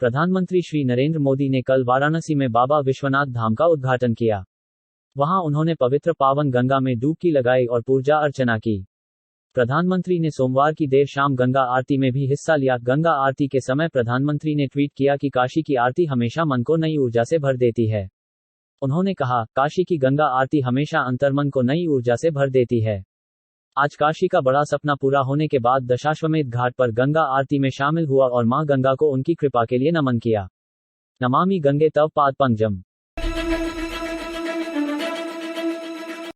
प्रधानमंत्री श्री नरेंद्र मोदी ने कल वाराणसी में बाबा विश्वनाथ धाम का उद्घाटन किया। वहां उन्होंने पवित्र पावन गंगा में डुबकी लगाई और पूजा अर्चना की। प्रधानमंत्री ने सोमवार की देर शाम गंगा आरती में भी हिस्सा लिया। गंगा आरती के समय प्रधानमंत्री ने ट्वीट किया कि काशी की आरती हमेशा मन को नई ऊर्जा से भर देती है। उन्होंने कहा, काशी की गंगा आरती हमेशा अंतर्मन को नई ऊर्जा से भर देती है। आज काशी का बड़ा सपना पूरा होने के बाद दशाश्वमेध घाट पर गंगा आरती में शामिल हुआ और मां गंगा को उनकी कृपा के लिए नमन किया। नमामि गंगे तव पाद पंकजम।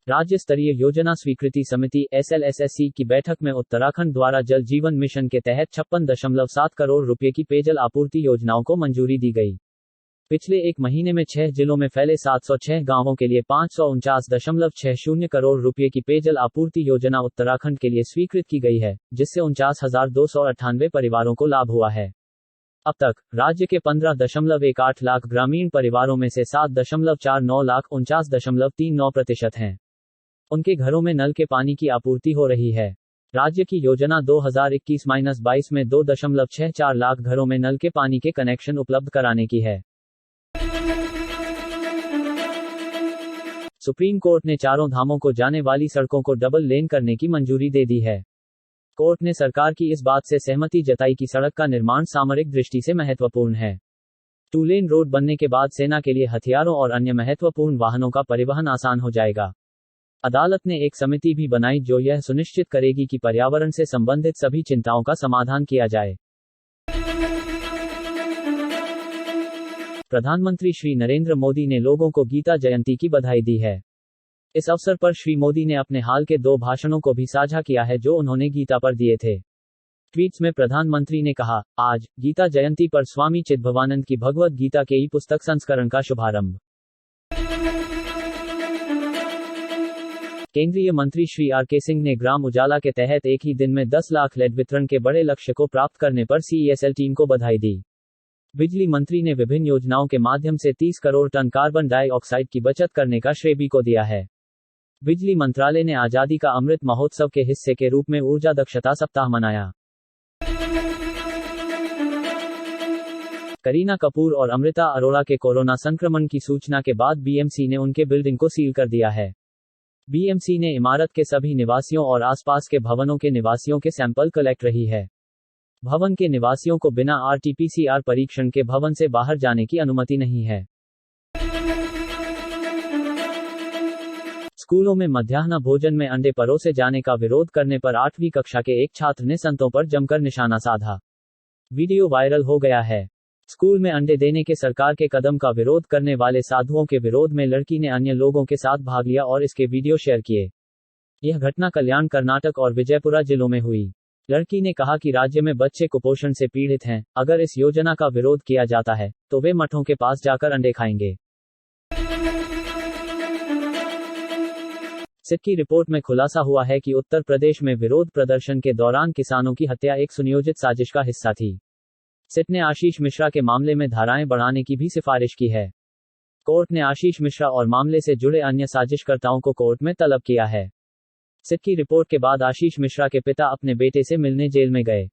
राज्य स्तरीय योजना स्वीकृति समिति SLSSC की बैठक में उत्तराखंड द्वारा जल जीवन मिशन के तहत 56.7 करोड़ रुपए की पेयजल आपूर्ति योजनाओं को मंजूरी दी गई। पिछले एक महीने में 6 जिलों में फैले 706 गांवों के लिए 549.60 करोड़ रुपए की पेयजल आपूर्ति योजना उत्तराखंड के लिए स्वीकृत की गई है, जिससे 49,298 परिवारों को लाभ हुआ है। अब तक राज्य के 15.18 लाख ग्रामीण परिवारों में से 7.49 लाख 49.39% हैं। उनके घरों में नल के पानी की आपूर्ति हो रही है। राज्य की योजना 2021-22 में 2.64 लाख घरों में नल के पानी के कनेक्शन उपलब्ध कराने की है। सुप्रीम कोर्ट ने चारों धामों को जाने वाली सड़कों को डबल लेन करने की मंजूरी दे दी है। कोर्ट ने सरकार की इस बात से सहमति जताई कि सड़क का निर्माण सामरिक दृष्टि से महत्वपूर्ण है। 2 लेन रोड बनने के बाद सेना के लिए हथियारों और अन्य महत्वपूर्ण वाहनों का परिवहन आसान हो जाएगा। अदालत ने एक समिति भी बनाई जो यह सुनिश्चित करेगी कि पर्यावरण से संबंधित सभी चिंताओं का समाधान किया जाए। प्रधानमंत्री श्री नरेंद्र मोदी ने लोगों को गीता जयंती की बधाई दी है। इस अवसर पर श्री मोदी ने अपने हाल के 2 भाषणों को भी साझा किया है जो उन्होंने गीता पर दिए थे। ट्वीट्स में प्रधानमंत्री ने कहा, आज गीता जयंती पर स्वामी चिद्भवानंद की भगवद गीता के ई-पुस्तक संस्करण का शुभारंभ। केंद्रीय मंत्री श्री RK सिंह ने ग्राम उजाला के तहत एक ही दिन में 10 लाख लेड वितरण के बड़े लक्ष्य को प्राप्त करने पर CESL टीम को बधाई दी। बिजली मंत्री ने विभिन्न योजनाओं के माध्यम से 30 करोड़ टन कार्बन डाइऑक्साइड की बचत करने का श्रेय भी को दिया है। बिजली मंत्रालय ने आजादी का अमृत महोत्सव के हिस्से के रूप में ऊर्जा दक्षता सप्ताह मनाया। करीना कपूर और अमृता अरोड़ा के कोरोना संक्रमण की सूचना के बाद BMC ने उनके बिल्डिंग को सील कर दिया है। BMC ने इमारत के सभी निवासियों और आसपास के भवनों के निवासियों के सैंपल कलेक्ट रही है। भवन के निवासियों को बिना RT-PCR परीक्षण के भवन से बाहर जाने की अनुमति नहीं है। स्कूलों में मध्याह्न भोजन में अंडे परोसे जाने का विरोध करने पर 8वीं कक्षा के एक छात्र ने संतों पर जमकर निशाना साधा। वीडियो वायरल हो गया है। स्कूल में अंडे देने के सरकार के कदम का विरोध करने वाले साधुओं के विरोध में लड़की ने अन्य लोगों के साथ भाग लिया और इसके वीडियो शेयर किए। यह घटना कल्याण कर्नाटक और विजयपुरा जिलों में हुई। लड़की ने कहा कि राज्य में बच्चे कुपोषण से पीड़ित हैं। अगर इस योजना का विरोध किया जाता है तो वे मठों के पास जाकर अंडे खाएंगे। सिट की रिपोर्ट में खुलासा हुआ है कि उत्तर प्रदेश में विरोध प्रदर्शन के दौरान किसानों की हत्या एक सुनियोजित साजिश का हिस्सा थी। सिट ने आशीष मिश्रा के मामले में धाराएं बढ़ाने की भी सिफारिश की है। कोर्ट ने आशीष मिश्रा और मामले से जुड़े अन्य साजिशकर्ताओं को कोर्ट में तलब किया है। सिट की रिपोर्ट के बाद आशीष मिश्रा के पिता अपने बेटे से मिलने जेल में गए।